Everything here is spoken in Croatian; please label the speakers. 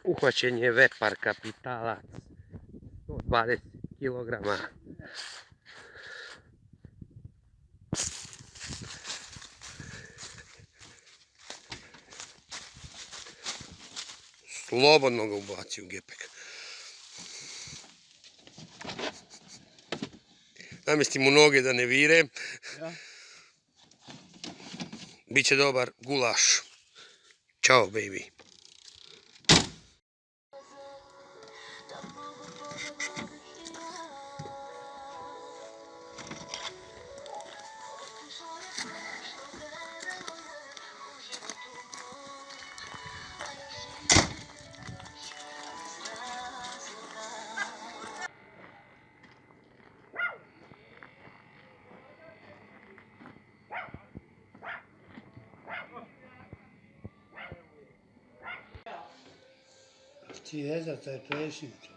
Speaker 1: Uhvaćen je vepar kapitalac, 120 kg. Slobodno ga ubaci u gepek. Namesti mu noge da ne vire. Biće dobar gulaš. Ćao, baby.
Speaker 2: Ti jezda, taj predsjednik.